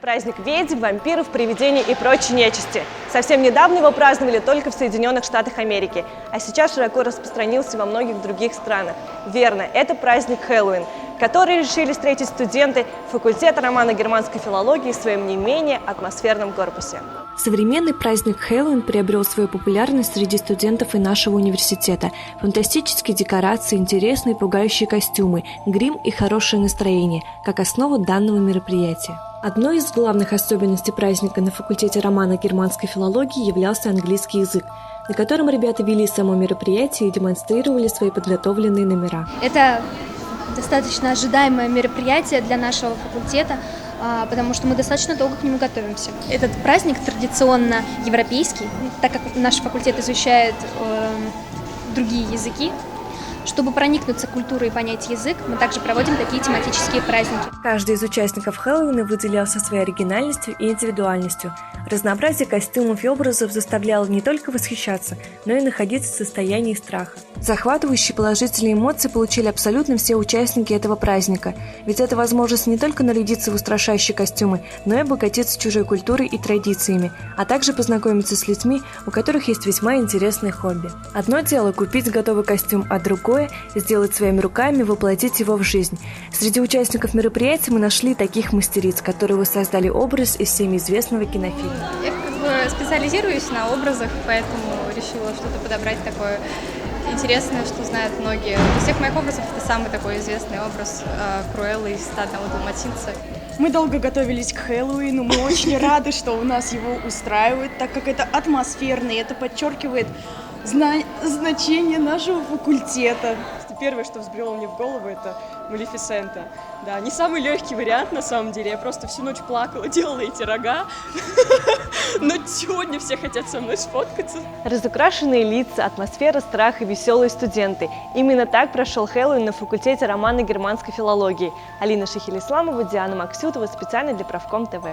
Праздник ведьм, вампиров, привидений и прочей нечисти. Совсем недавно его праздновали только в Соединенных Штатах Америки, а сейчас широко распространился во многих других странах. Верно, это праздник Хэллоуин, который решили встретить студенты факультета романо-германской филологии в своем не менее атмосферном корпусе. Современный праздник Хэллоуин приобрел свою популярность среди студентов и нашего университета. Фантастические декорации, интересные и пугающие костюмы, грим и хорошее настроение – как основа данного мероприятия. Одной из главных особенностей праздника на факультете романо-германской филологии являлся английский язык, на котором ребята вели само мероприятие и демонстрировали свои подготовленные номера. Это достаточно ожидаемое мероприятие для нашего факультета, потому что мы достаточно долго к нему готовимся. Этот праздник традиционно европейский, так как наш факультет изучает другие языки. Чтобы проникнуться культурой и понять язык, мы также проводим такие тематические праздники. Каждый из участников Хэллоуина выделялся своей оригинальностью и индивидуальностью. Разнообразие костюмов и образов заставляло не только восхищаться, но и находиться в состоянии страха. Захватывающие положительные эмоции получили абсолютно все участники этого праздника, ведь это возможность не только нарядиться в устрашающие костюмы, но и обогатиться чужой культурой и традициями, а также познакомиться с людьми, у которых есть весьма интересные хобби. Одно дело купить готовый костюм, а другое – сделать своими руками, воплотить его в жизнь. Среди участников мероприятия мы нашли таких мастериц, которые воссоздали образ из всем известного кинофильма. Я специализируюсь на образах, поэтому решила что-то подобрать такое интересное, что знают многие. Из всех моих образов это самый такой известный образ Круэллы из «Стадного далматинца». Мы долго готовились к Хэллоуину, мы очень рады, что у нас его устраивают, так как это атмосферно, и это подчеркивает значение нашего факультета. Первое, что взбрело мне в голову, это Малефисента. Да, не самый легкий вариант на самом деле. Я просто всю ночь плакала, делала эти рога. Но сегодня все хотят со мной сфоткаться. Разукрашенные лица, атмосфера страха и веселые студенты. Именно так прошел Хэллоуин на факультете романо-германской филологии. Алина Шихелисламова, Диана Максютова, специально для Правком ТВ.